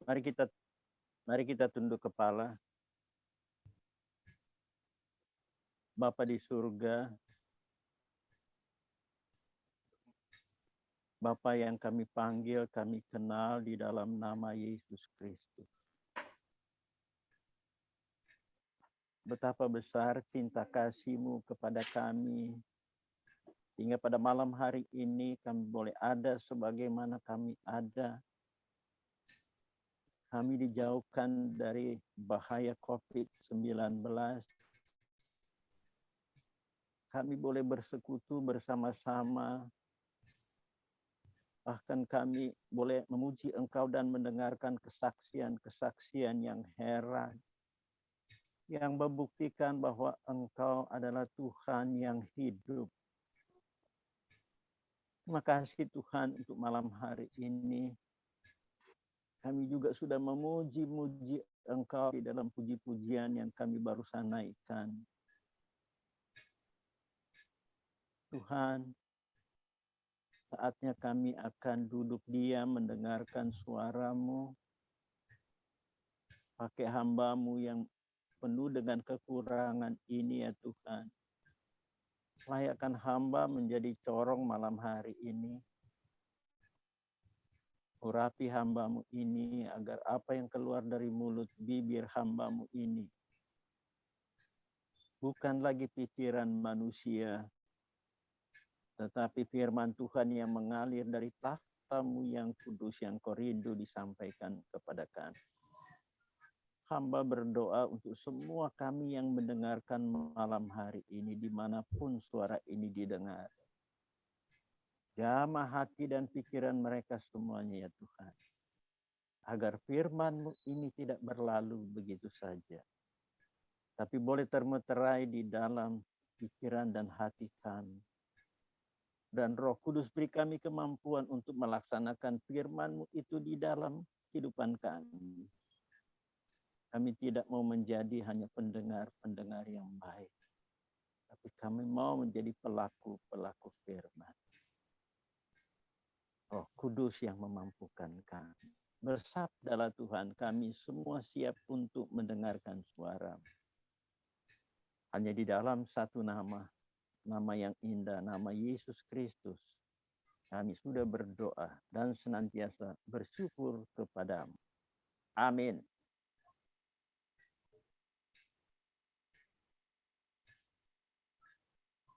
Mari kita mari kita tunduk kepala. Bapa di surga, Bapa yang kami panggil, kami kenal di dalam nama Yesus Kristus. Betapa besar cinta kasih-Mu kepada kami, hingga pada malam hari ini kami boleh ada sebagaimana kami ada. Kami dijauhkan dari bahaya COVID-19. Kami boleh bersekutu bersama-sama. Bahkan kami boleh memuji Engkau dan mendengarkan kesaksian-kesaksian yang heran, yang membuktikan bahwa Engkau adalah Tuhan yang hidup. Terima kasih Tuhan untuk malam hari ini. Kami juga sudah memuji-muji Engkau di dalam puji-pujian yang kami barusan naikkan. Tuhan, saatnya kami akan duduk diam mendengarkan suara-Mu. Pakai hamba-Mu yang penuh dengan kekurangan ini ya Tuhan. Layakkan hamba menjadi corong malam hari ini. Urapi hamba-Mu ini agar apa yang keluar dari mulut bibir hamba-Mu ini bukan lagi pikiran manusia, tetapi firman Tuhan yang mengalir dari tahta-Mu yang kudus, yang Kau rindu disampaikan kepada kami. Hamba berdoa untuk semua kami yang mendengarkan malam hari ini, dimanapun suara ini didengar. Jamah hati dan pikiran mereka semuanya ya Tuhan. Agar firman-Mu ini tidak berlalu begitu saja, tapi boleh termeterai di dalam pikiran dan hati kami. Dan Roh Kudus beri kami kemampuan untuk melaksanakan firman-Mu itu di dalam kehidupan kami. Kami tidak mau menjadi hanya pendengar-pendengar yang baik, tapi kami mau menjadi pelaku-pelaku firman. Roh Kudus yang memampukan kami. Bersabdalah Tuhan, kami semua siap untuk mendengarkan suara-Mu. Hanya di dalam satu nama yang indah, nama Yesus Kristus, kami sudah berdoa dan senantiasa bersyukur kepadamu. Amin.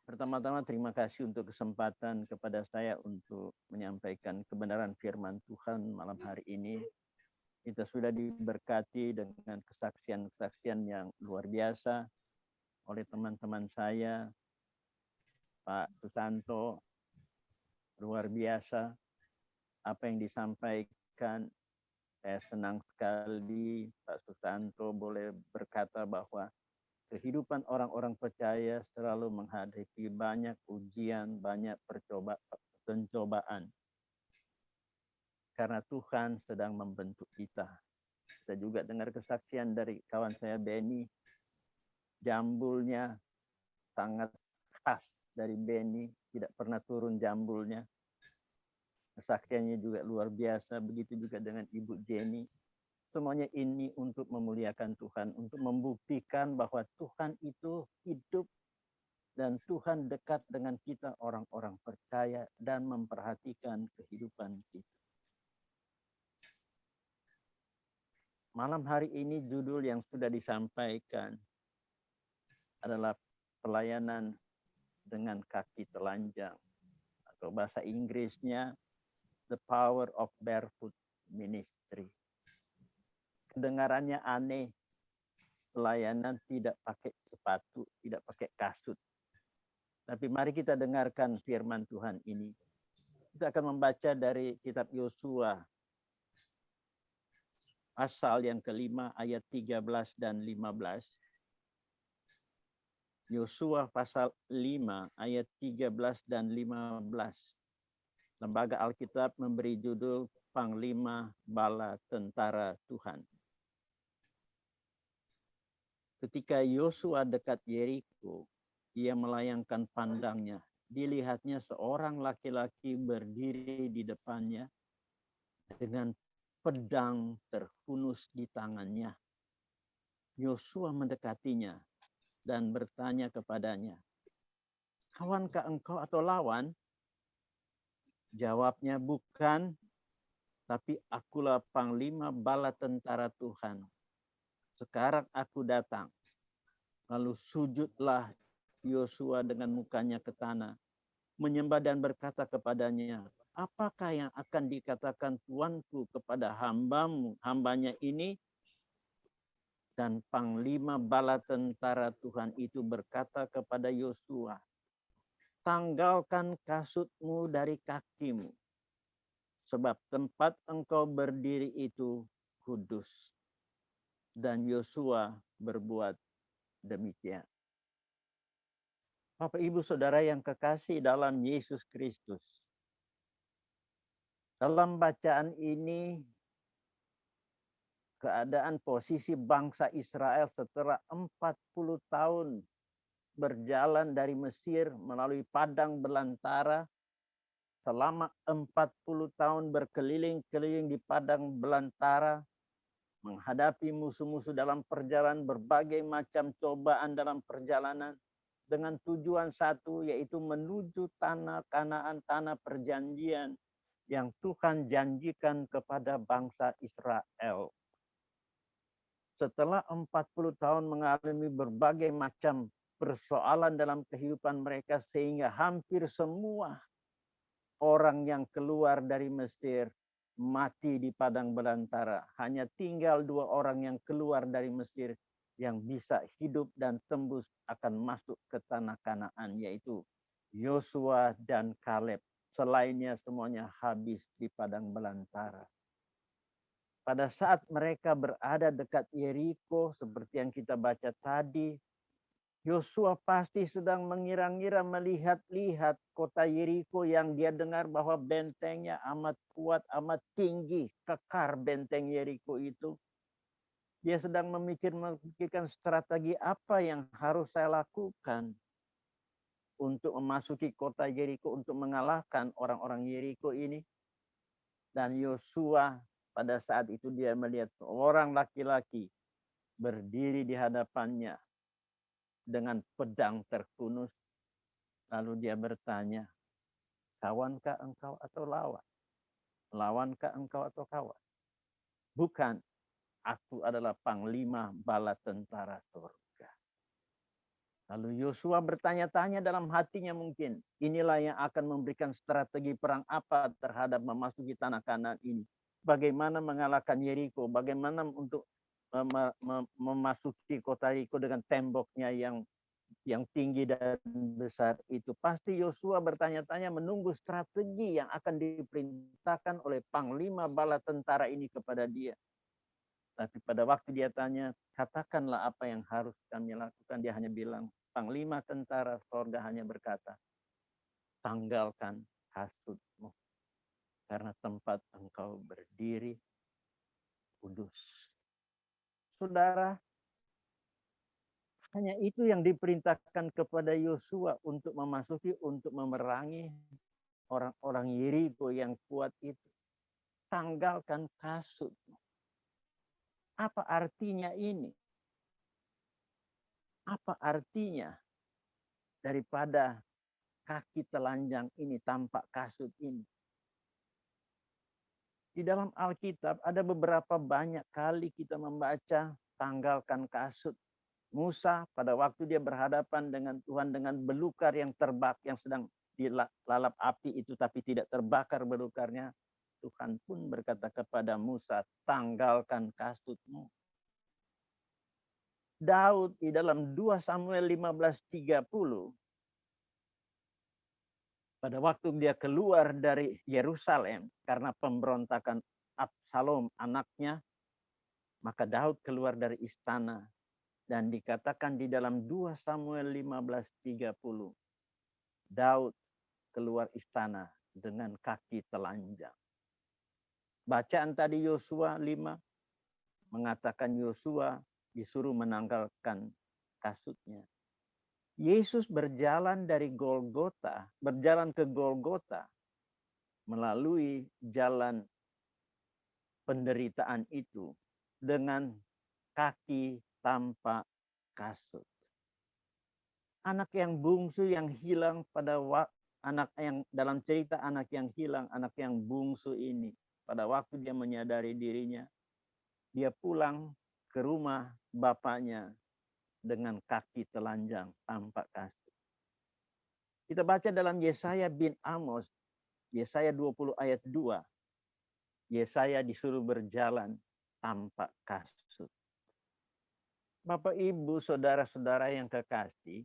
Pertama-tama terima kasih untuk kesempatan kepada saya untuk menyampaikan kebenaran firman Tuhan malam hari ini. Kita sudah diberkati dengan kesaksian-kesaksian yang luar biasa oleh teman-teman saya, Pak Susanto, luar biasa apa yang disampaikan. Saya senang sekali Pak Susanto boleh berkata bahwa kehidupan orang-orang percaya selalu menghadapi banyak ujian, banyak pencobaan. Karena Tuhan sedang membentuk kita. Kita juga dengar kesaksian dari kawan saya Benny, jambulnya sangat khas dari Benny, tidak pernah turun jambulnya. Kesaksiannya juga luar biasa, begitu juga dengan Ibu Jenny. Semuanya ini untuk memuliakan Tuhan, untuk membuktikan bahwa Tuhan itu hidup dan Tuhan dekat dengan kita orang-orang percaya dan memperhatikan kehidupan kita. Malam hari ini judul yang sudah disampaikan adalah pelayanan dengan kaki telanjang, atau bahasa Inggrisnya The Power of Barefoot Ministry. Kedengarannya aneh, pelayanan tidak pakai sepatu, tidak pakai kasut. Tapi mari kita dengarkan firman Tuhan ini. Kita akan membaca dari kitab Yosua, pasal yang kelima ayat 13 dan 15. Yosua pasal 5 ayat 13 dan 15. Lembaga Alkitab memberi judul Panglima Bala Tentara Tuhan. Ketika Yosua dekat Yeriko, ia melayangkan pandangnya. Dilihatnya seorang laki-laki berdiri di depannya dengan pedang terhunus di tangannya. Yosua mendekatinya dan bertanya kepadanya, "Kawankah engkau atau lawan?" Jawabnya, "Bukan, tapi akulah panglima bala tentara Tuhan. Sekarang aku datang." Lalu sujudlah Yosua dengan mukanya ke tanah, menyembah dan berkata kepadanya, "Apakah yang akan dikatakan tuanku kepada hambanya ini?" Dan panglima bala tentara Tuhan itu berkata kepada Yosua, "Tanggalkan kasutmu dari kakimu, sebab tempat engkau berdiri itu kudus." Dan Yosua berbuat demikian. Bapak, Ibu, Saudara yang kekasih dalam Yesus Kristus. Dalam bacaan ini, keadaan posisi bangsa Israel setelah 40 tahun berjalan dari Mesir melalui padang belantara, selama 40 tahun berkeliling-keliling di padang belantara, menghadapi musuh-musuh dalam perjalanan, berbagai macam cobaan dalam perjalanan, dengan tujuan satu, yaitu menuju tanah Kanaan, tanah perjanjian yang Tuhan janjikan kepada bangsa Israel. Setelah 40 tahun mengalami berbagai macam persoalan dalam kehidupan mereka, sehingga hampir semua orang yang keluar dari Mesir mati di padang belantara. Hanya tinggal 2 orang yang keluar dari Mesir yang bisa hidup dan tembus akan masuk ke tanah Kanaan, yaitu Yosua dan Kaleb. Selainnya semuanya habis di padang belantara. Pada saat mereka berada dekat Yeriko, seperti yang kita baca tadi, Yosua pasti sedang mengira-ngira, melihat-lihat kota Yeriko yang dia dengar bahwa bentengnya amat kuat, amat tinggi, kekar benteng Yeriko itu. Dia sedang memikirkan strategi apa yang harus saya lakukan untuk memasuki kota Yeriko, untuk mengalahkan orang-orang Yeriko ini. Dan Yosua pada saat itu dia melihat seorang laki-laki berdiri di hadapannya dengan pedang terhunus. Lalu dia bertanya, "Kawankah engkau atau lawan? Lawankah engkau atau kawan?" "Bukan, aku adalah panglima bala tentara surga." Lalu Yosua bertanya-tanya dalam hatinya mungkin, inilah yang akan memberikan strategi perang apa terhadap memasuki tanah Kanaan ini. Bagaimana mengalahkan Yeriko, bagaimana untuk memasuki kota Yeriko dengan temboknya yang tinggi dan besar itu. Pasti Yosua bertanya-tanya menunggu strategi yang akan diperintahkan oleh panglima bala tentara ini kepada dia. Tapi pada waktu dia tanya, "Katakanlah apa yang harus kami lakukan," dia hanya bilang, panglima tentara sorga hanya berkata, "Tanggalkan kasutmu, karena tempat engkau berdiri kudus." Saudara, hanya itu yang diperintahkan kepada Yosua untuk memasuki, untuk memerangi orang-orang Yeriko yang kuat itu. Tanggalkan kasutmu. Apa artinya ini? Apa artinya daripada kaki telanjang ini, tampak kasut ini? Di dalam Alkitab ada beberapa banyak kali kita membaca tanggalkan kasut. Musa pada waktu dia berhadapan dengan Tuhan dengan belukar yang yang sedang dilalap api itu tapi tidak terbakar belukarnya. Tuhan pun berkata kepada Musa, "Tanggalkan kasutmu." Daud di dalam 2 Samuel 15:30, pada waktu dia keluar dari Yerusalem karena pemberontakan Absalom anaknya, maka Daud keluar dari istana dan dikatakan di dalam 2 Samuel 15:30, Daud keluar istana dengan kaki telanjang. Bacaan tadi Yosua 5 mengatakan Yosua disuruh menanggalkan kasutnya. Yesus berjalan dari Golgota, berjalan ke Golgota melalui jalan penderitaan itu dengan kaki tanpa kasut. Anak yang bungsu yang hilang pada anak yang dalam cerita anak yang hilang, anak yang bungsu ini, pada waktu dia menyadari dirinya, dia pulang ke rumah bapaknya dengan kaki telanjang tanpa kasut. Kita baca dalam Yesaya bin Amos, Yesaya 20 ayat 2. Yesaya disuruh berjalan tanpa kasut. Bapak, Ibu, saudara-saudara yang kekasih,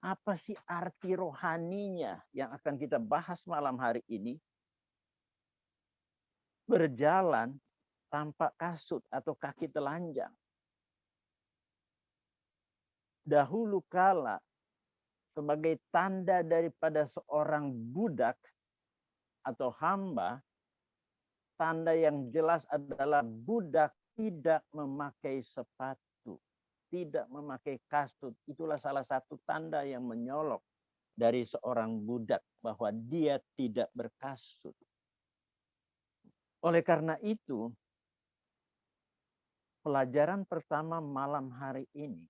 apa sih arti rohaninya yang akan kita bahas malam hari ini? Berjalan tanpa kasut atau kaki telanjang. Dahulu kala, sebagai tanda daripada seorang budak atau hamba, tanda yang jelas adalah budak tidak memakai sepatu, tidak memakai kasut. Itulah salah satu tanda yang menyolok dari seorang budak bahwa dia tidak berkasut. Oleh karena itu, pelajaran pertama malam hari ini,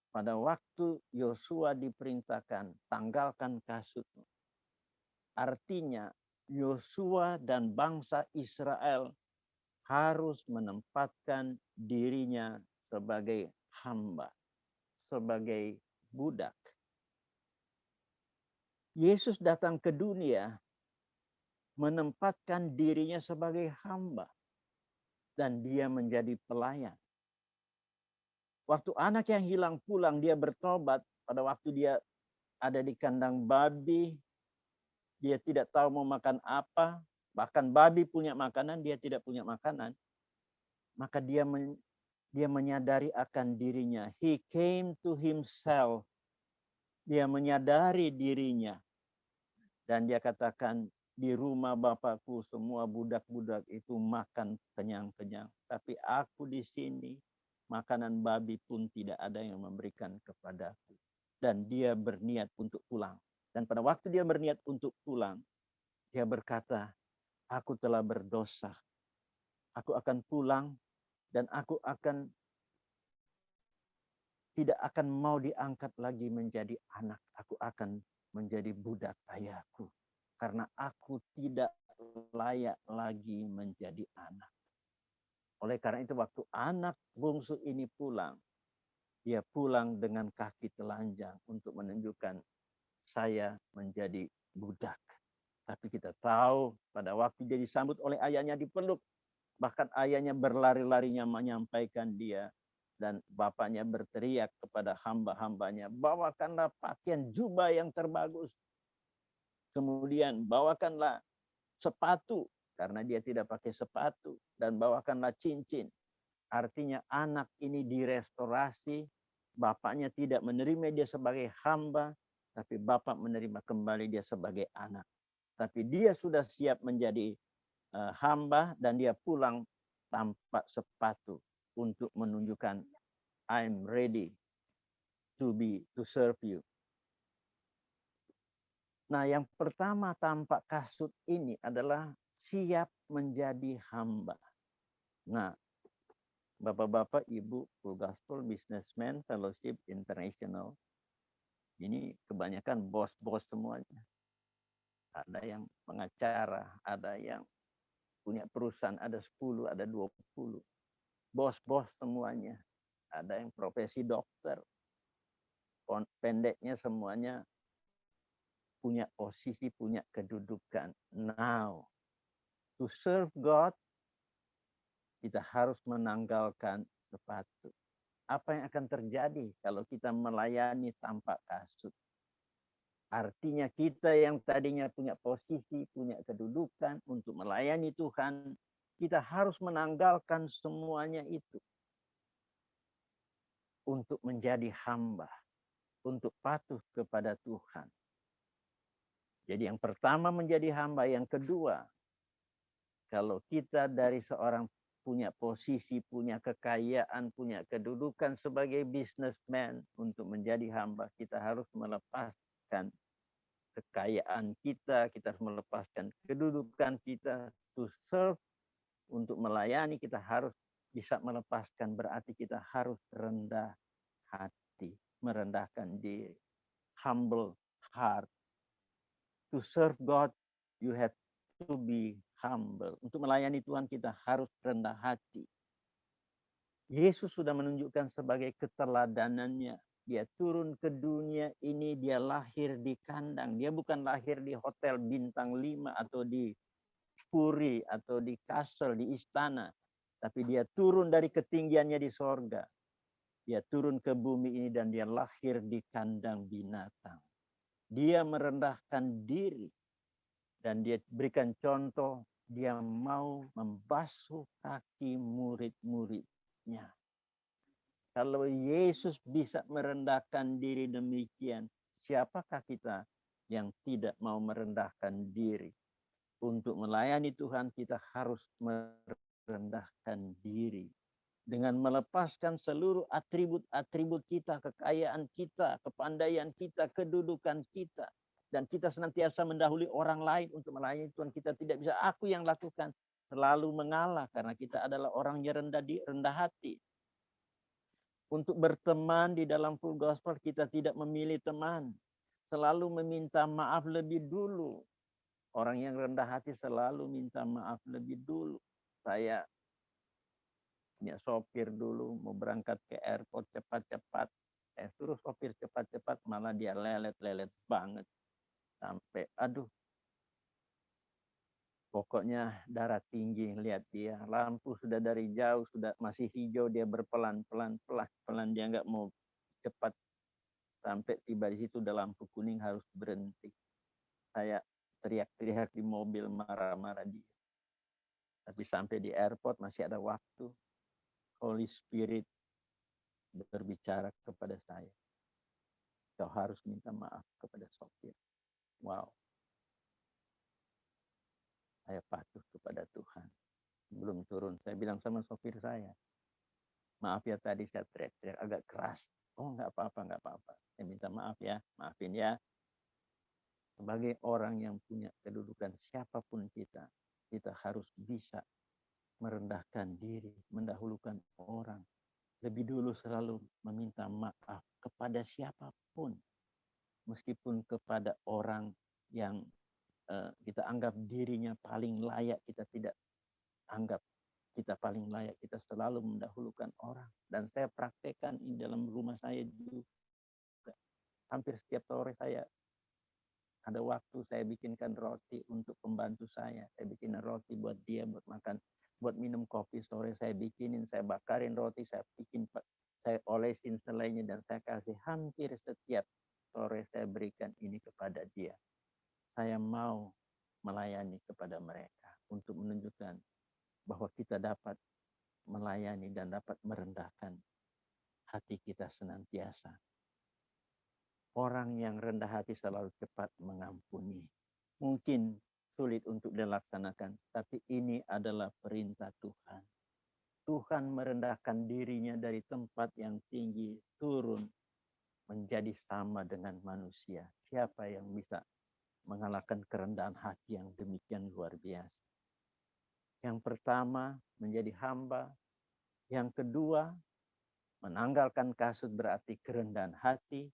pada waktu Yosua diperintahkan tanggalkan kasutmu. Artinya Yosua dan bangsa Israel harus menempatkan dirinya sebagai hamba, sebagai budak. Yesus datang ke dunia menempatkan dirinya sebagai hamba dan dia menjadi pelayan. Waktu anak yang hilang pulang, dia bertobat. Pada waktu dia ada di kandang babi, dia tidak tahu mau makan apa. Bahkan babi punya makanan, dia tidak punya makanan. Maka dia menyadari akan dirinya. He came to himself. Dia menyadari dirinya. Dan dia katakan, di rumah Bapakku semua budak-budak itu makan kenyang-kenyang. Tapi aku di sini, makanan babi pun tidak ada yang memberikan kepadaku. Dan dia berniat untuk pulang. Dan pada waktu dia berniat untuk pulang, dia berkata, aku telah berdosa. Aku akan pulang dan aku tidak akan mau diangkat lagi menjadi anak. Aku akan menjadi budak ayahku. Karena aku tidak layak lagi menjadi anak. Oleh karena itu waktu anak bungsu ini pulang, dia pulang dengan kaki telanjang untuk menunjukkan saya menjadi budak. Tapi kita tahu pada waktu dia disambut oleh ayahnya dipeluk. Bahkan ayahnya berlari-larinya menyampaikan dia. Dan bapaknya berteriak kepada hamba-hambanya, bawakanlah pakaian jubah yang terbagus. Kemudian bawakanlah sepatu, karena dia tidak pakai sepatu. Dan bawakanlah cincin. Artinya anak ini direstorasi. Bapaknya tidak menerima dia sebagai hamba. Tapi bapak menerima kembali dia sebagai anak. Tapi dia sudah siap menjadi hamba. Dan dia pulang tanpa sepatu. Untuk menunjukkan I'm ready to serve you. Nah, yang pertama tanpa kasut ini adalah siap menjadi hamba. Nah, Bapak-bapak, Ibu, Full Gospel Businessman Fellowship International, ini kebanyakan bos-bos semuanya. Ada yang pengacara, ada yang punya perusahaan, ada 10, ada 20. Bos-bos semuanya. Ada yang profesi dokter. Pendeknya semuanya punya posisi, punya kedudukan. Now, to serve God, kita harus menanggalkan sepatu. Apa yang akan terjadi kalau kita melayani tanpa kasut? Artinya kita yang tadinya punya posisi, punya kedudukan untuk melayani Tuhan, kita harus menanggalkan semuanya itu. Untuk menjadi hamba, untuk patuh kepada Tuhan. Jadi yang pertama menjadi hamba, yang kedua, kalau kita dari seorang punya posisi, punya kekayaan, punya kedudukan sebagai businessman, untuk menjadi hamba, kita harus melepaskan kekayaan kita, kita harus melepaskan kedudukan kita to serve Untuk melayani kita harus bisa melepaskan, berarti kita harus rendah hati, merendahkan diri, humble heart. To serve God, you have to be humble. Untuk melayani Tuhan kita harus rendah hati. Yesus sudah menunjukkan sebagai keteladanannya. Dia turun ke dunia ini, dia lahir di kandang. Dia bukan lahir di hotel bintang 5 atau di puri atau di kastel, di istana. Tapi dia turun dari ketinggiannya di sorga. Dia turun ke bumi ini dan dia lahir di kandang binatang. Dia merendahkan diri. Dan dia berikan contoh, dia mau membasuh kaki murid-muridnya. Kalau Yesus bisa merendahkan diri demikian, siapakah kita yang tidak mau merendahkan diri? Untuk melayani Tuhan kita harus merendahkan diri. Dengan melepaskan seluruh atribut-atribut kita, kekayaan kita, kepandaian kita, kedudukan kita. Dan kita senantiasa mendahului orang lain untuk melayani Tuhan. Kita tidak bisa aku yang lakukan. Selalu mengalah karena kita adalah orang yang rendah hati. Untuk berteman di dalam full gospel kita tidak memilih teman. Selalu meminta maaf lebih dulu. Orang yang rendah hati selalu minta maaf lebih dulu. Saya punya sopir dulu, mau berangkat ke airport cepat-cepat. Saya suruh sopir cepat-cepat, malah dia lelet-lelet banget. Sampai, aduh. Pokoknya darah tinggi, lihat dia. Lampu sudah dari jauh, sudah masih hijau, dia berpelan-pelan, pelan-pelan. Dia nggak mau cepat. Sampai tiba di situ, udah lampu kuning harus berhenti. Saya teriak-teriak di mobil, marah-marah dia. Tapi sampai di airport masih ada waktu. Holy Spirit berbicara kepada saya. Kau harus minta maaf kepada sopir. Wow. Saya patuh kepada Tuhan. Belum turun, saya bilang sama sopir saya, maaf ya tadi saya teriak-teriak agak keras. Oh nggak apa-apa, nggak apa-apa. Saya minta maaf ya, maafin ya. Sebagai orang yang punya kedudukan siapapun kita harus bisa merendahkan diri, mendahulukan orang. Lebih dulu selalu meminta maaf kepada siapapun. Meskipun kepada orang yang kita anggap dirinya paling layak, kita tidak anggap kita paling layak, kita selalu mendahulukan orang. Dan saya praktekkan ini dalam rumah saya juga. Hampir setiap sore saya ada waktu, saya bikinkan roti untuk pembantu saya. Saya bikin roti buat dia, buat makan, buat minum kopi sore saya bikinin, saya bakarin roti, saya olesin selainya dan saya kasih hampir setiap sore saya berikan ini kepada dia. Saya mau melayani kepada mereka untuk menunjukkan bahwa kita dapat melayani dan dapat merendahkan hati kita senantiasa. Orang yang rendah hati selalu cepat mengampuni. Mungkin sulit untuk dilaksanakan, tapi ini adalah perintah Tuhan. Tuhan merendahkan dirinya dari tempat yang tinggi, turun menjadi sama dengan manusia. Siapa yang bisa mengalahkan kerendahan hati yang demikian luar biasa? Yang pertama, menjadi hamba. Yang kedua, menanggalkan kasut berarti kerendahan hati.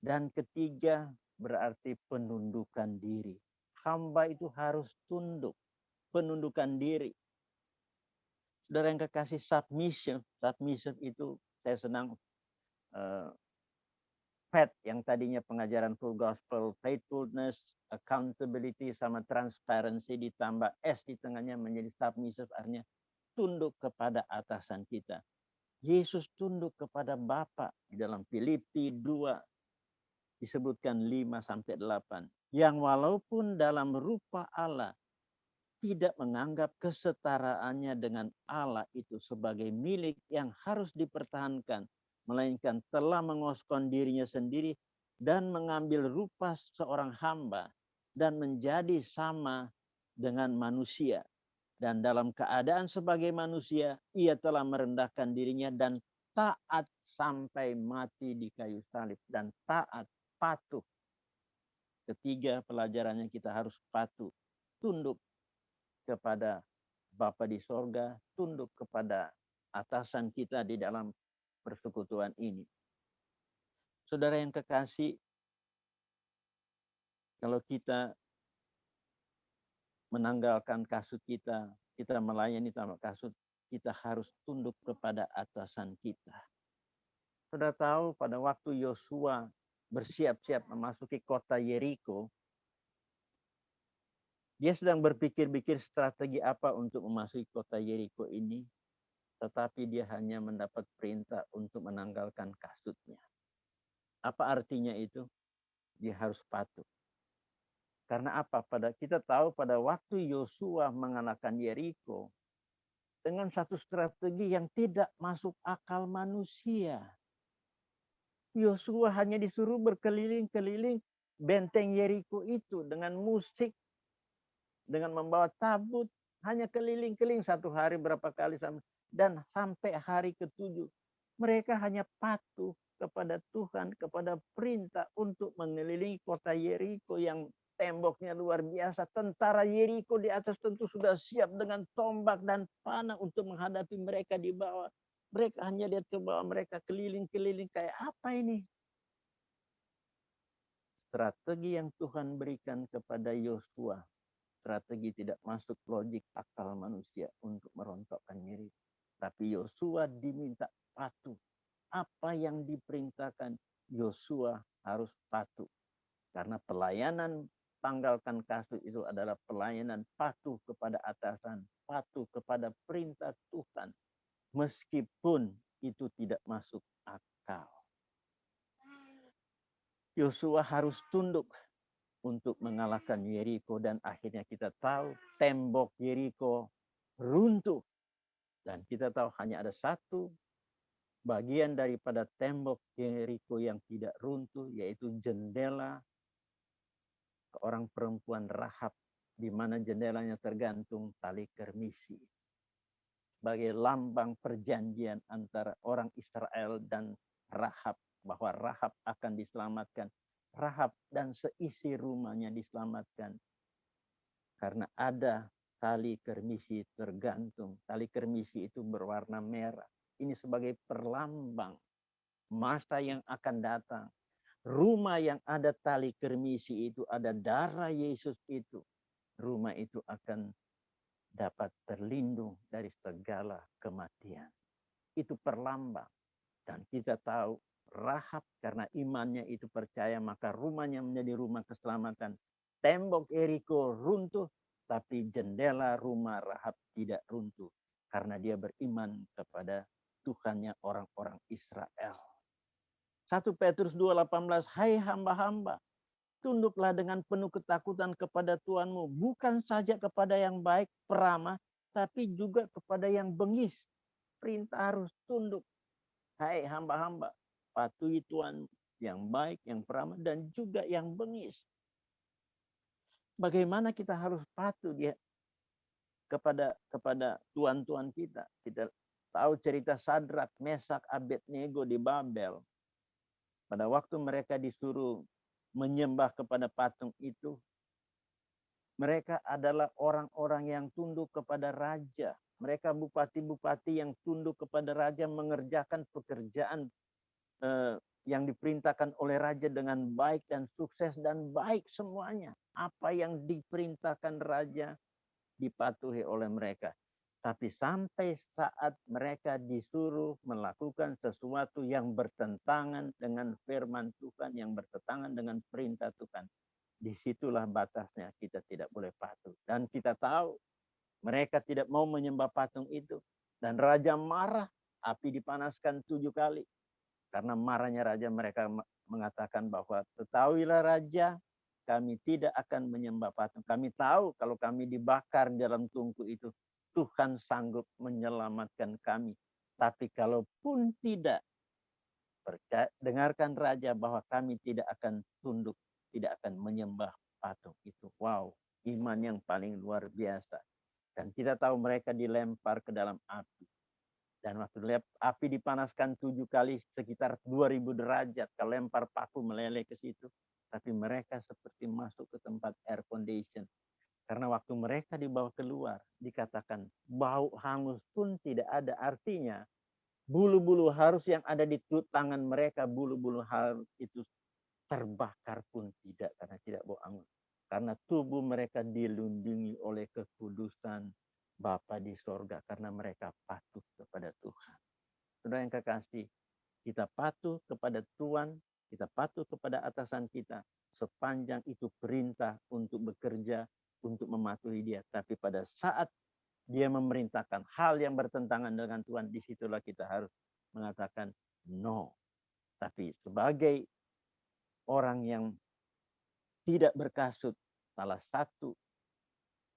Dan ketiga, berarti penundukan diri. Hamba itu harus tunduk, penundukan diri. Saudara yang kekasih, submission itu saya senang. FAT yang tadinya pengajaran full gospel, faithfulness, accountability, sama transparency ditambah S di tengahnya menjadi submissive, artinya tunduk kepada atasan kita. Yesus tunduk kepada Bapa di dalam Filipi 2 disebutkan 5-8. Yang walaupun dalam rupa Allah tidak menganggap kesetaraannya dengan Allah itu sebagai milik yang harus dipertahankan, melainkan telah mengosongkan dirinya sendiri dan mengambil rupa seorang hamba dan menjadi sama dengan manusia. Dan dalam keadaan sebagai manusia, ia telah merendahkan dirinya dan taat sampai mati di kayu salib. Dan taat, patuh. Ketiga pelajarannya kita harus patuh, tunduk kepada Bapa di sorga, tunduk kepada atasan kita di dalam persekutuan ini. Saudara yang kekasih, kalau kita menanggalkan kasut kita, kita melayani tanpa kasut, kita harus tunduk kepada atasan kita. Sudah tahu pada waktu Yosua bersiap-siap memasuki kota Yeriko, dia sedang berpikir-pikir strategi apa untuk memasuki kota Yeriko ini, tetapi dia hanya mendapat perintah untuk menanggalkan kasutnya. Apa artinya itu? Dia harus patuh. Karena apa? Kita tahu pada waktu Yosua mengalahkan Yeriko dengan satu strategi yang tidak masuk akal manusia. Yosua hanya disuruh berkeliling-keliling benteng Yeriko itu dengan musik, dengan membawa tabut, hanya keliling-keliling satu hari berapa kali, dan sampai hari ke-7 mereka hanya patuh kepada Tuhan, kepada perintah untuk mengelilingi kota Yeriko yang temboknya luar biasa. Tentara Yeriko di atas tentu sudah siap dengan tombak dan panah untuk menghadapi mereka di bawah. Mereka hanya lihat ke bawah, mereka keliling-keliling kayak apa ini? Strategi yang Tuhan berikan kepada Yosua, strategi tidak masuk logik akal manusia untuk merontokkan Yeriko. Tapi Yosua diminta patuh. Apa yang diperintahkan, Yosua harus patuh. Karena pelayanan tanggalkan kasut itu adalah pelayanan patuh kepada atasan, patuh kepada perintah Tuhan. Meskipun itu tidak masuk akal. Yosua harus tunduk untuk mengalahkan Yeriko, dan akhirnya kita tahu tembok Yeriko runtuh. Dan kita tahu hanya ada satu bagian daripada tembok Yeriko yang tidak runtuh, yaitu jendela seorang perempuan Rahab, di mana jendelanya tergantung tali kermisi. Sebagai lambang perjanjian antara orang Israel dan Rahab, bahwa Rahab akan diselamatkan. Rahab dan seisi rumahnya diselamatkan karena ada tali kermisi tergantung. Tali kermisi itu berwarna merah. Ini sebagai perlambang masa yang akan datang. Rumah yang ada tali kermisi itu, ada darah Yesus itu, rumah itu akan dapat terlindung dari segala kematian. Itu perlambang. Dan kita tahu Rahab karena imannya itu percaya, maka rumahnya menjadi rumah keselamatan. Tembok Yeriko runtuh, tapi jendela rumah Rahab tidak runtuh. Karena dia beriman kepada Tuhannya orang-orang Israel. 1 Petrus 2:18, hai hamba-hamba, tunduklah dengan penuh ketakutan kepada Tuhanmu, bukan saja kepada yang baik, peramah, tapi juga kepada yang bengis. Perintah harus tunduk. Hai hamba-hamba, patuhi Tuhan yang baik, yang peramah, dan juga yang bengis. Bagaimana kita harus patuh dia kepada tuan-tuan kita? Kita tahu cerita Sadrak, Mesak, Abednego di Babel. Pada waktu mereka disuruh menyembah kepada patung itu, mereka adalah orang-orang yang tunduk kepada raja. Mereka bupati-bupati yang tunduk kepada raja, mengerjakan pekerjaan yang diperintahkan oleh raja dengan baik dan sukses dan baik semuanya. Apa yang diperintahkan raja dipatuhi oleh mereka. Tapi sampai saat mereka disuruh melakukan sesuatu yang bertentangan dengan firman Tuhan, yang bertentangan dengan perintah Tuhan, disitulah batasnya kita tidak boleh patuh. Dan kita tahu mereka tidak mau menyembah patung itu. Dan raja marah, api dipanaskan 7 kali. Karena marahnya raja, mereka mengatakan bahwa ketahuilah raja, kami tidak akan menyembah patung. Kami tahu kalau kami dibakar dalam tungku itu, Tuhan sanggup menyelamatkan kami. Tapi kalaupun tidak, dengarkan raja bahwa kami tidak akan tunduk, tidak akan menyembah patung itu. Wow, iman yang paling luar biasa. Dan kita tahu mereka dilempar ke dalam api. Dan waktu api dipanaskan 7 kali, sekitar 2000 derajat. Kalau lempar paku meleleh ke situ. Tapi mereka seperti masuk ke tempat air condition. Karena waktu mereka dibawa keluar, dikatakan bau hangus pun tidak ada. Artinya, bulu-bulu harus yang ada di tangan mereka, bulu-bulu harus itu terbakar pun tidak, karena tidak bau hangus. Karena tubuh mereka dilindungi oleh kekudusan Bapa di sorga, karena mereka patuh kepada Tuhan. Saudara yang kekasih, kita patuh kepada Tuhan, kita patuh kepada atasan kita, sepanjang itu perintah untuk bekerja, untuk mematuhi dia. Tapi pada saat dia memerintahkan hal yang bertentangan dengan Tuhan, disitulah kita harus mengatakan no. Tapi sebagai orang yang tidak berkasut, salah satu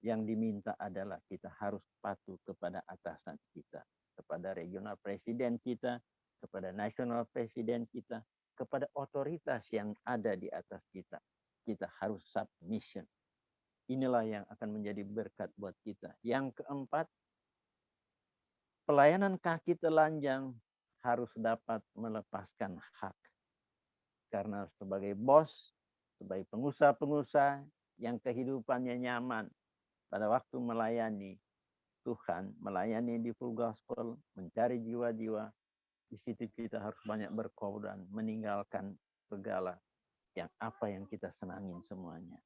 yang diminta adalah kita harus patuh kepada atasan kita, kepada regional presiden kita, kepada national presiden kita, kepada otoritas yang ada di atas kita. Kita harus submission. Inilah yang akan menjadi berkat buat kita. Yang keempat, pelayanan kaki telanjang harus dapat melepaskan hak. Karena sebagai bos, sebagai pengusaha-pengusaha yang kehidupannya nyaman, pada waktu melayani Tuhan, melayani di full gospel, mencari jiwa-jiwa, di situ kita harus banyak berkorban, meninggalkan segala apa yang kita senangin semuanya.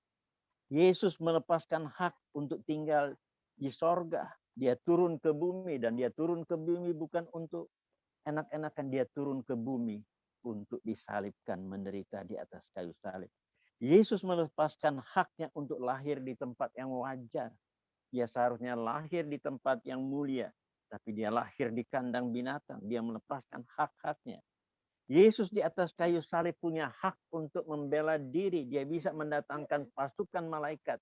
Yesus melepaskan hak untuk tinggal di sorga. Dia turun ke bumi, dan dia turun ke bumi bukan untuk enak-enakan, dia turun ke bumi untuk disalibkan, menderita di atas kayu salib. Yesus melepaskan haknya untuk lahir di tempat yang wajar. Dia seharusnya lahir di tempat yang mulia, tapi dia lahir di kandang binatang. Dia melepaskan hak-haknya. Yesus di atas kayu salib punya hak untuk membela diri. Dia bisa mendatangkan pasukan malaikat.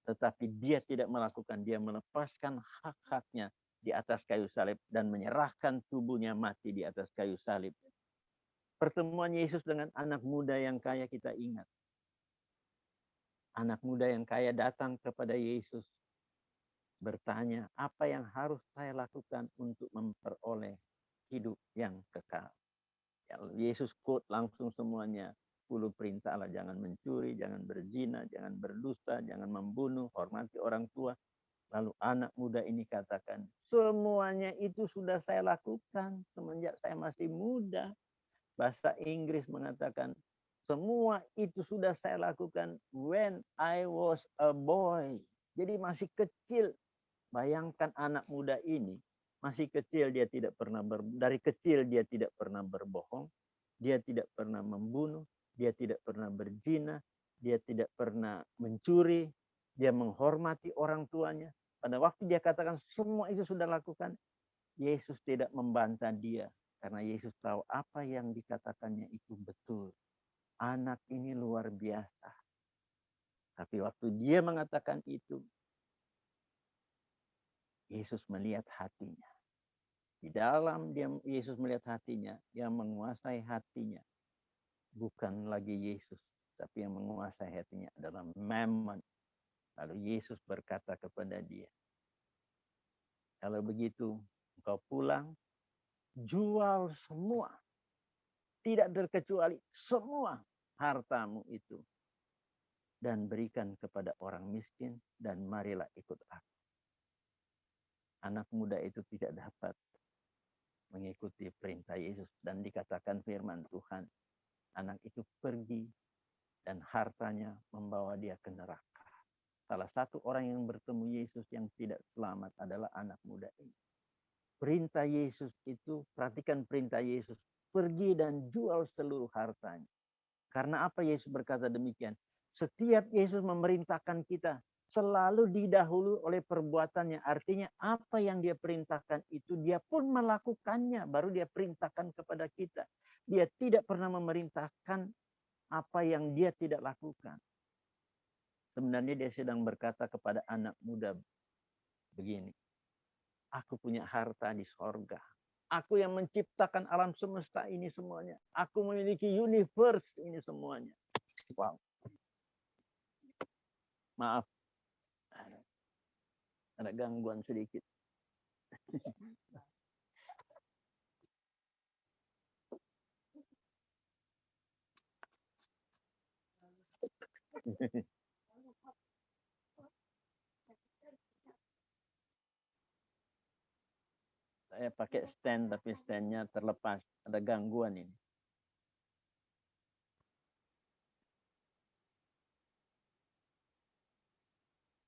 Tetapi dia tidak melakukan. Dia melepaskan hak-haknya di atas kayu salib dan menyerahkan tubuhnya mati di atas kayu salib. Pertemuan Yesus dengan anak muda yang kaya kita ingat. Anak muda yang kaya datang kepada Yesus, bertanya, apa yang harus saya lakukan untuk memperoleh hidup yang kekal? Yesus quote langsung semuanya. 10 perintah Allah, jangan mencuri, jangan berzina, jangan berdusta, jangan membunuh, hormati orang tua. Lalu anak muda ini katakan, semuanya itu sudah saya lakukan semenjak saya masih muda. Bahasa Inggris mengatakan, semua itu sudah saya lakukan when I was a boy. Jadi masih kecil. Bayangkan anak muda ini, masih kecil dia tidak pernah dari kecil dia tidak pernah berbohong, dia tidak pernah membunuh, dia tidak pernah berzina, dia tidak pernah mencuri, dia menghormati orang tuanya. Pada waktu dia katakan semua itu sudah lakukan, Yesus tidak membantah dia, karena Yesus tahu apa yang dikatakannya itu betul. Anak ini luar biasa. Tapi waktu dia mengatakan itu, Yesus melihat hatinya. Di dalam Yesus melihat hatinya, yang menguasai hatinya bukan lagi Yesus, tapi yang menguasai hatinya adalah Mammon. Lalu Yesus berkata kepada dia, kalau begitu engkau pulang, jual semua, tidak terkecuali semua hartamu itu, dan berikan kepada orang miskin, dan marilah ikut aku. Anak muda itu tidak dapat mengikuti perintah Yesus, dan dikatakan firman Tuhan, anak itu pergi dan hartanya membawa dia ke neraka. Salah satu orang yang bertemu Yesus yang tidak selamat adalah anak muda ini. Perintah Yesus itu, perhatikan perintah Yesus, pergi dan jual seluruh hartanya. Karena apa Yesus berkata demikian? Setiap Yesus memerintahkan kita, selalu didahului oleh perbuatannya. Artinya apa yang dia perintahkan itu, dia pun melakukannya. Baru dia perintahkan kepada kita. Dia tidak pernah memerintahkan apa yang dia tidak lakukan. Sebenarnya dia sedang berkata kepada anak muda begini. Aku punya harta di sorga. Aku yang menciptakan alam semesta ini semuanya. Aku memiliki universe ini semuanya. Wow. Maaf. Ada gangguan sedikit. pakai stand, tapi standnya terlepas. Ada gangguan ini.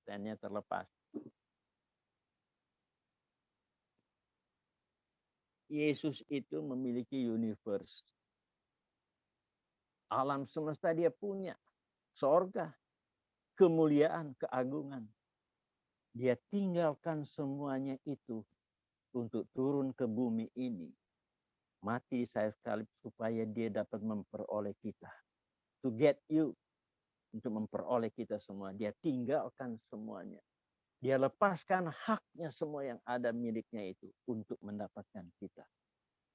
Standnya terlepas. Yesus itu memiliki universe. Alam semesta dia punya. Sorga, kemuliaan, keagungan. Dia tinggalkan semuanya itu untuk turun ke bumi ini. Mati saya sekali supaya dia dapat memperoleh kita. To get you. Untuk memperoleh kita semua. Dia tinggalkan semuanya. Dia lepaskan haknya semua yang ada miliknya itu untuk mendapatkan kita.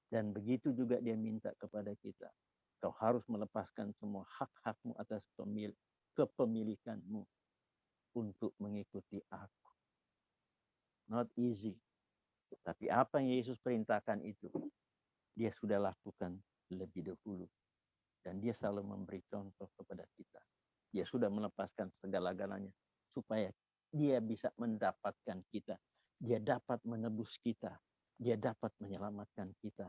Dan begitu juga dia minta kepada kita. Kau harus melepaskan semua hak-hakmu atas kepemilikanmu untuk mengikuti aku. Not easy. Tapi apa yang Yesus perintahkan itu, dia sudah lakukan lebih dahulu. Dan dia selalu memberi contoh kepada kita. Dia sudah melepaskan segala-galanya supaya dia bisa mendapatkan kita. Dia dapat menebus kita. Dia dapat menyelamatkan kita.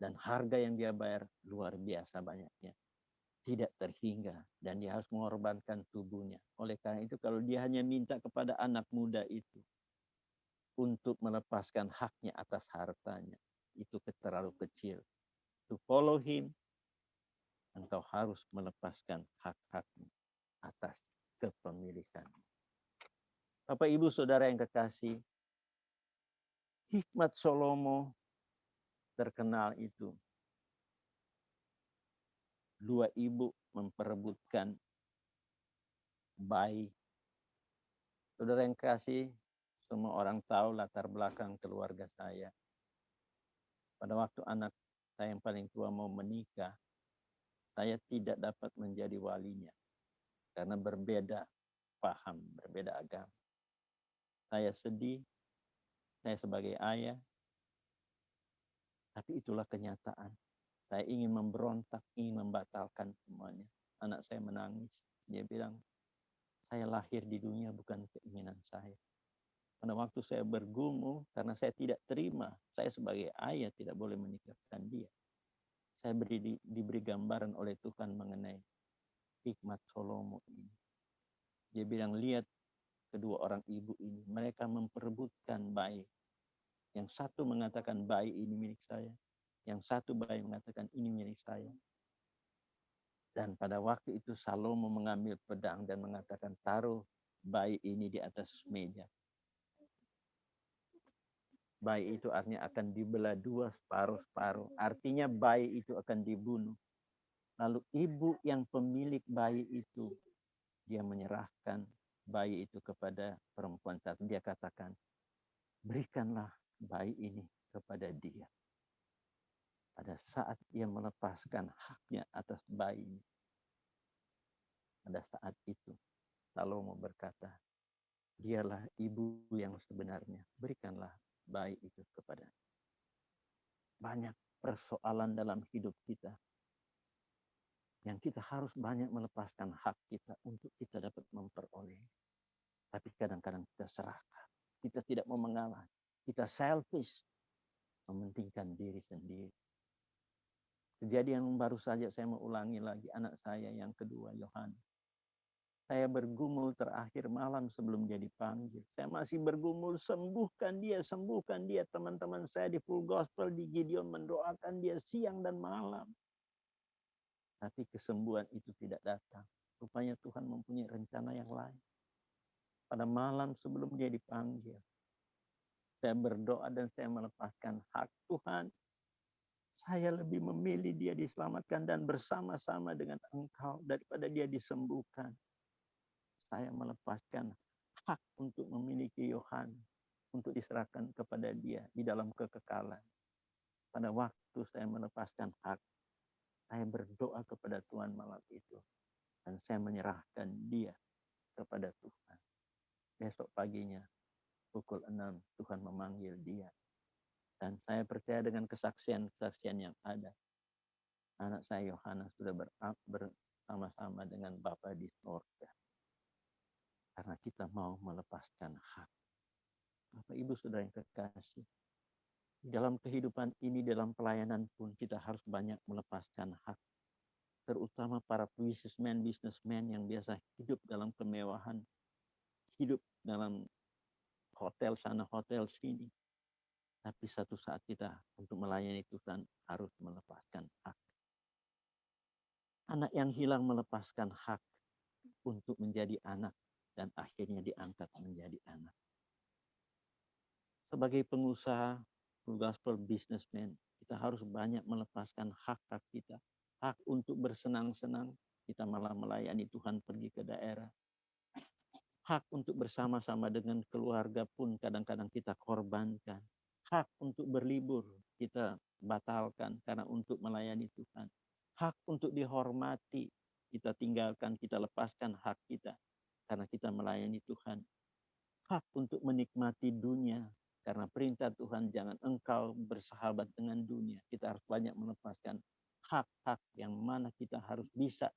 Dan harga yang dia bayar luar biasa banyaknya. Tidak terhingga. Dan dia harus mengorbankan tubuhnya. Oleh karena itu kalau dia hanya minta kepada anak muda itu untuk melepaskan haknya atas hartanya, itu terlalu kecil. To follow him, engkau harus melepaskan hak-hakmu atas kepemilikan. Bapak Ibu Saudara yang kekasih, hikmat Salomo terkenal itu. Dua ibu memperebutkan bayi. Saudara yang kekasih, semua orang tahu latar belakang keluarga saya. Pada waktu anak saya yang paling tua mau menikah, saya tidak dapat menjadi walinya. Karena berbeda paham, berbeda agama. Saya sedih, saya sebagai ayah, tapi itulah kenyataan. Saya ingin memberontak, ingin membatalkan semuanya. Anak saya menangis. Dia bilang, saya lahir di dunia bukan keinginan saya. Pada waktu saya bergumul, karena saya tidak terima, saya sebagai ayah tidak boleh menikahkan dia. Saya diberi gambaran oleh Tuhan mengenai hikmat Salomo ini. Dia bilang, lihat kedua orang ibu ini, mereka memperebutkan bayi. Yang satu mengatakan bayi ini milik saya. Yang satu bayi mengatakan ini milik saya. Dan pada waktu itu Salomo mengambil pedang dan mengatakan taruh bayi ini di atas meja. Bayi itu artinya akan dibelah dua separuh-separuh. Artinya bayi itu akan dibunuh. Lalu ibu yang pemilik bayi itu, dia menyerahkan bayi itu kepada perempuan satu. Dia katakan, berikanlah bayi ini kepada dia. Pada saat dia melepaskan haknya atas bayi ini, pada saat itu Salomo berkata, dialah ibu yang sebenarnya. Berikanlah bayi itu kepada. Banyak persoalan dalam hidup kita yang kita harus banyak melepaskan hak kita untuk kita dapat memperoleh. Tapi kadang-kadang kita serahkan. Kita tidak mau mengalah. Kita selfish. Mementingkan diri sendiri. Kejadian baru saja saya mau ulangi lagi. Anak saya yang kedua, Yohanes. Saya bergumul terakhir malam sebelum dia dipanggil. Saya masih bergumul, sembuhkan dia, sembuhkan dia. Teman-teman saya di Full Gospel, di Gideon mendoakan dia siang dan malam. Tapi kesembuhan itu tidak datang. Rupanya Tuhan mempunyai rencana yang lain. Pada malam sebelum dia dipanggil, saya berdoa dan saya melepaskan hak Tuhan. Saya lebih memilih dia diselamatkan dan bersama-sama dengan Engkau daripada dia disembuhkan. Saya melepaskan hak untuk memiliki Yohanes, untuk diserahkan kepada dia di dalam kekekalan. Pada waktu saya melepaskan hak, saya berdoa kepada Tuhan malam itu. Dan saya menyerahkan dia kepada Tuhan. Besok paginya, pukul 6, Tuhan memanggil dia. Dan saya percaya dengan kesaksian-kesaksian yang ada. Anak saya Yohanes sudah bersama-sama dengan Bapa di surga. Karena kita mau melepaskan hak. Bapak Ibu Saudara yang kekasih. Dalam kehidupan ini, dalam pelayanan pun kita harus banyak melepaskan hak. Terutama para businessman yang biasa hidup dalam kemewahan, hidup dalam hotel sana, hotel sini. Tapi satu saat kita untuk melayani Tuhan harus melepaskan hak. Anak yang hilang melepaskan hak untuk menjadi anak dan akhirnya diangkat menjadi anak. Sebagai pengusaha, full gospel businessman, kita harus banyak melepaskan hak-hak kita. Hak untuk bersenang-senang, kita malah melayani Tuhan pergi ke daerah. Hak untuk bersama-sama dengan keluarga pun kadang-kadang kita korbankan. Hak untuk berlibur kita batalkan karena untuk melayani Tuhan. Hak untuk dihormati kita tinggalkan, kita lepaskan hak kita karena kita melayani Tuhan. Hak untuk menikmati dunia karena perintah Tuhan jangan engkau bersahabat dengan dunia. Kita harus banyak melepaskan hak-hak yang mana kita harus bisa.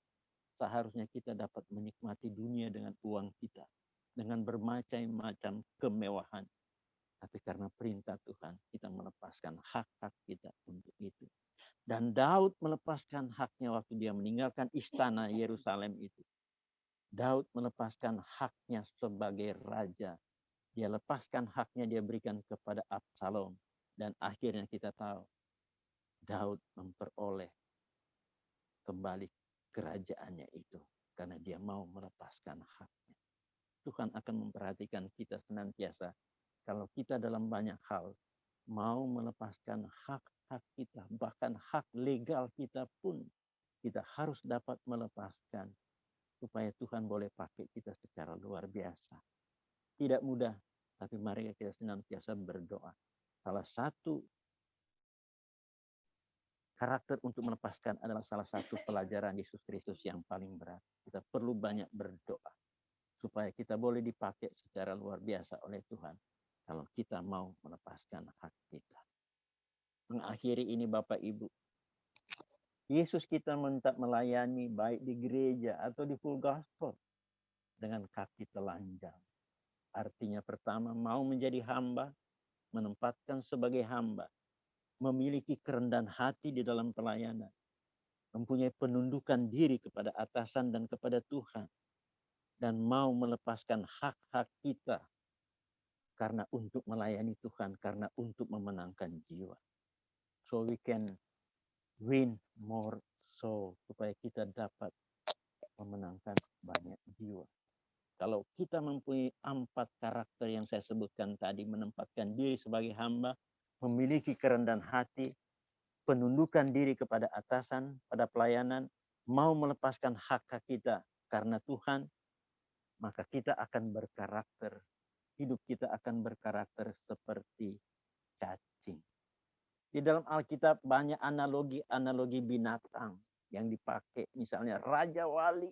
Seharusnya kita dapat menikmati dunia dengan uang kita, dengan bermacam-macam kemewahan. Tapi karena perintah Tuhan, kita melepaskan hak-hak kita untuk itu. Dan Daud melepaskan haknya waktu dia meninggalkan istana Yerusalem itu. Daud melepaskan haknya sebagai raja. Dia lepaskan haknya, dia berikan kepada Absalom. Dan akhirnya kita tahu, Daud memperoleh kembali kerajaannya itu. Karena dia mau melepaskan haknya. Tuhan akan memperhatikan kita senantiasa. Kalau kita dalam banyak hal mau melepaskan hak-hak kita, bahkan hak legal kita pun kita harus dapat melepaskan supaya Tuhan boleh pakai kita secara luar biasa. Tidak mudah, tapi mari kita senantiasa berdoa. Salah satu karakter untuk melepaskan adalah salah satu pelajaran Yesus Kristus yang paling berat. Kita perlu banyak berdoa supaya kita boleh dipakai secara luar biasa oleh Tuhan kalau kita mau melepaskan hak kita. Mengakhiri ini Bapak Ibu, Yesus kita minta melayani baik di gereja atau di full gospel dengan kaki telanjang. Artinya pertama, mau menjadi hamba, menempatkan sebagai hamba, memiliki kerendahan hati di dalam pelayanan, mempunyai penundukan diri kepada atasan dan kepada Tuhan, dan mau melepaskan hak-hak kita karena untuk melayani Tuhan, karena untuk memenangkan jiwa. So we can win more soul, supaya kita dapat memenangkan banyak jiwa. Kalau kita mempunyai 4 karakter yang saya sebutkan tadi, menempatkan diri sebagai hamba, memiliki kerendahan hati, penundukan diri kepada atasan pada pelayanan, mau melepaskan hak-hak kita karena Tuhan, maka kita akan berkarakter, hidup kita akan berkarakter seperti cacing. Di dalam Alkitab banyak analogi binatang yang dipakai, misalnya Raja Wali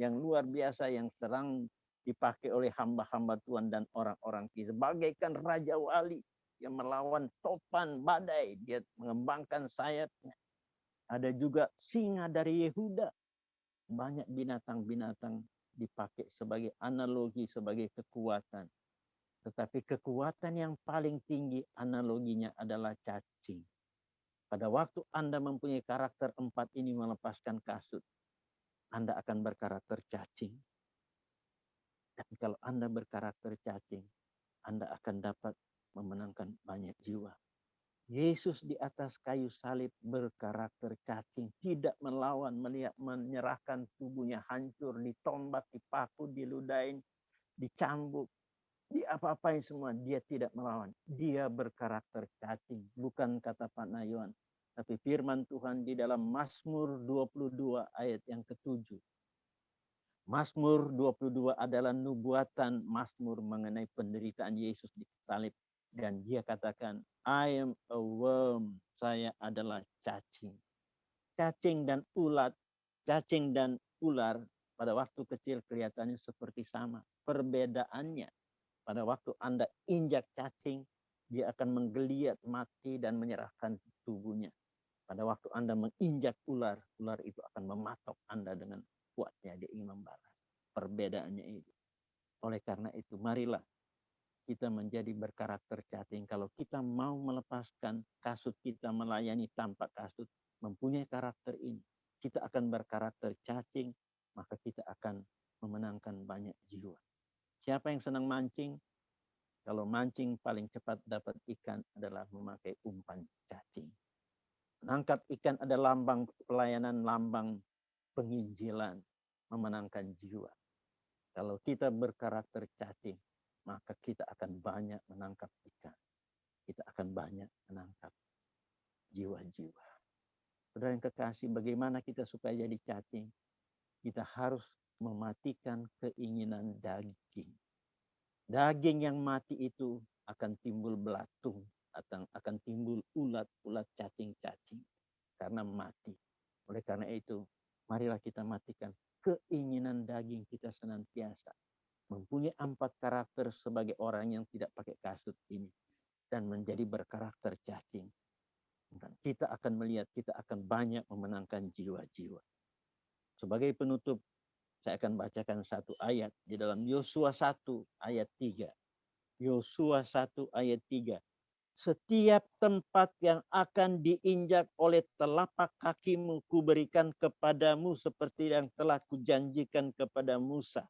yang luar biasa yang sering dipakai oleh hamba-hamba Tuhan dan orang-orang kita. Bagaikan Raja Wali yang melawan topan badai, dia mengembangkan sayapnya. Ada juga singa dari Yehuda. Banyak binatang-binatang dipakai sebagai analogi, sebagai kekuatan. Tetapi kekuatan yang paling tinggi analoginya adalah cacing. Pada waktu Anda mempunyai karakter 4 ini melepaskan kasut, Anda akan berkarakter cacing. Dan kalau Anda berkarakter cacing, Anda akan dapat memenangkan banyak jiwa. Yesus di atas kayu salib berkarakter cacing, tidak melawan, menyerahkan tubuhnya hancur, ditombak, dipaku, diludahin, dicambuk, diapa-apain semua. Dia tidak melawan. Dia berkarakter cacing. Bukan kata Pak Nayuan, tapi firman Tuhan di dalam Mazmur 22 ayat yang ke-7. Mazmur 22 adalah nubuatan Mazmur mengenai penderitaan Yesus di salib. Dan dia katakan, I am a worm, saya adalah cacing. Cacing dan ulat, cacing dan ular pada waktu kecil kelihatannya seperti sama. Perbedaannya, pada waktu Anda injak cacing, dia akan menggeliat mati dan menyerahkan tubuhnya. Pada waktu Anda menginjak ular, ular itu akan mematok Anda dengan kuatnya, dia ingin membalas. Perbedaannya itu. Oleh karena itu, marilah kita menjadi berkarakter cacing. Kalau kita mau melepaskan kasut kita, melayani tanpa kasut, mempunyai karakter ini, kita akan berkarakter cacing, maka kita akan memenangkan banyak jiwa. Siapa yang senang mancing? Kalau mancing paling cepat dapat ikan adalah memakai umpan cacing. Menangkap ikan ada lambang pelayanan, lambang penginjilan, memenangkan jiwa. Kalau kita berkarakter cacing, maka kita akan banyak menangkap ikan. Kita akan banyak menangkap jiwa-jiwa. Saudara yang kekasih, bagaimana kita supaya jadi cacing? Kita harus mematikan keinginan daging. Daging yang mati itu akan timbul belatung, akan timbul ulat-ulat cacing-cacing karena mati. Oleh karena itu, marilah kita matikan keinginan daging kita senantiasa mempunyai 4 karakter sebagai orang yang tidak pakai kasut ini dan menjadi berkarakter cacing. Dan kita akan melihat, kita akan banyak memenangkan jiwa-jiwa. Sebagai penutup, saya akan bacakan satu ayat di dalam Yosua 1 ayat 3. Yosua 1 ayat 3. Setiap tempat yang akan diinjak oleh telapak kakimu kuberikan kepadamu seperti yang telah kujanjikan kepada Musa.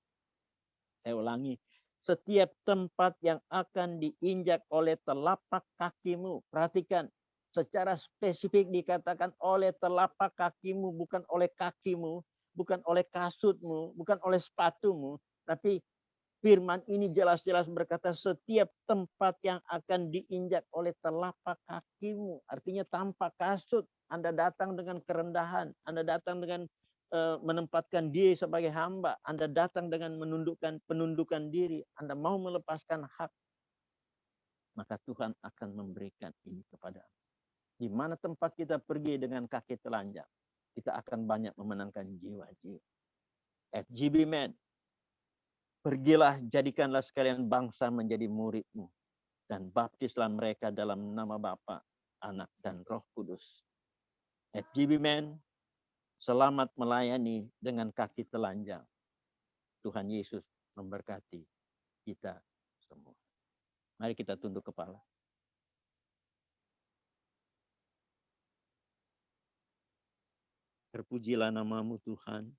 Saya ulangi, setiap tempat yang akan diinjak oleh telapak kakimu. Perhatikan, secara spesifik dikatakan oleh telapak kakimu, bukan oleh kakimu, bukan oleh kasutmu, bukan oleh sepatumu. Tapi firman ini jelas-jelas berkata setiap tempat yang akan diinjak oleh telapak kakimu. Artinya tanpa kasut. Anda datang dengan kerendahan. Anda datang dengan menempatkan diri sebagai hamba. Anda datang dengan penundukan diri. Anda mau melepaskan hak. Maka Tuhan akan memberikan ini kepada Anda. Di mana tempat kita pergi dengan kaki telanjang, kita akan banyak memenangkan jiwa-jiwa. FGB Men, pergilah, jadikanlah sekalian bangsa menjadi muridmu. Dan baptislah mereka dalam nama Bapa, Anak, dan Roh Kudus. FGB Men, selamat melayani dengan kaki telanjang. Tuhan Yesus memberkati kita semua. Mari kita tunduk kepala. Terpujilah namamu Tuhan.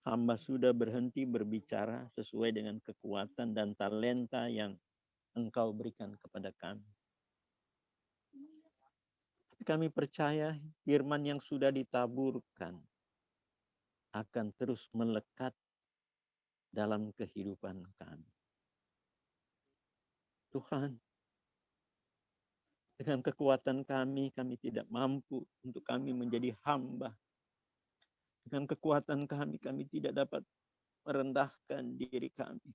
Hamba sudah berhenti berbicara sesuai dengan kekuatan dan talenta yang Engkau berikan kepada kami. Kami percaya firman yang sudah ditaburkan akan terus melekat dalam kehidupan kami. Tuhan, dengan kekuatan kami tidak mampu untuk kami menjadi hamba. Dengan kekuatan kami tidak dapat merendahkan diri kami.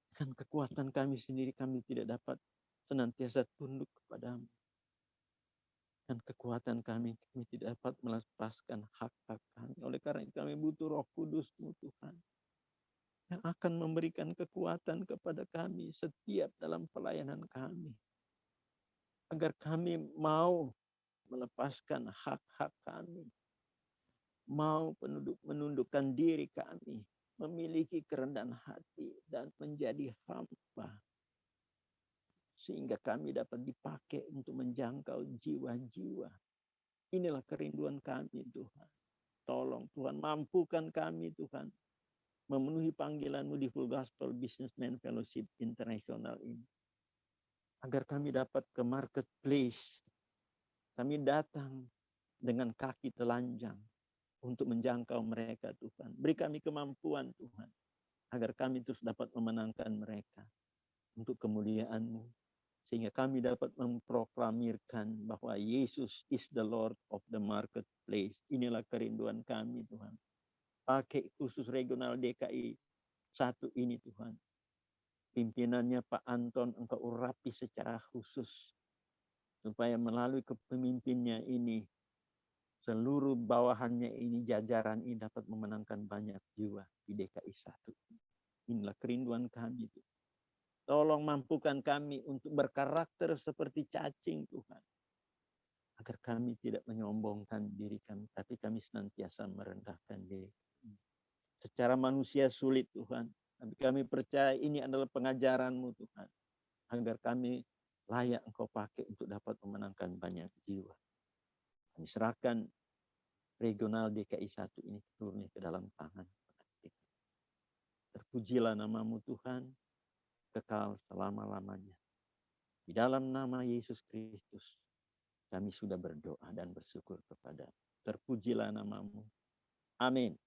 Dengan kekuatan kami sendiri kami tidak dapat senantiasa tunduk kepadamu. Dan kekuatan kami tidak dapat melepaskan hak-hak kami. Oleh karena itu kami butuh Roh Kudus-Mu Tuhan. Yang akan memberikan kekuatan kepada kami setiap dalam pelayanan kami. Agar kami mau melepaskan hak-hak kami. Mau menundukkan diri kami. Memiliki kerendahan hati dan menjadi hamba. Sehingga kami dapat dipakai untuk menjangkau jiwa-jiwa. Inilah kerinduan kami Tuhan. Tolong Tuhan, mampukan kami Tuhan. Memenuhi panggilan-Mu di Full Gospel Businessman Fellowship International ini. Agar kami dapat ke marketplace. Kami datang dengan kaki telanjang. Untuk menjangkau mereka Tuhan. Beri kami kemampuan Tuhan. Agar kami terus dapat memenangkan mereka. Untuk kemuliaan-Mu. Sehingga kami dapat memproklamirkan bahwa Yesus is the Lord of the marketplace. Inilah kerinduan kami Tuhan. Pakai khusus regional DKI 1 ini Tuhan. Pimpinannya Pak Anton Engkau urapi secara khusus. Supaya melalui kepemimpinnya ini. Seluruh bawahannya ini, jajaran ini dapat memenangkan banyak jiwa di DKI 1. Inilah kerinduan kami Tuhan. Tolong mampukan kami untuk berkarakter seperti cacing Tuhan. Agar kami tidak menyombongkan diri kami. Tapi kami senantiasa merendahkan diri. secara manusia sulit Tuhan. Tapi kami percaya ini adalah pengajaran-Mu Tuhan. Agar kami layak Engkau pakai untuk dapat memenangkan banyak jiwa. Kami serahkan regional DKI 1 ini seluruhnya ke dalam tangan. Terpujilah nama-Mu Tuhan, kekal selama-lamanya. Di dalam nama Yesus Kristus, kami sudah berdoa dan bersyukur kepada. Terpujilah nama-Mu. Amin.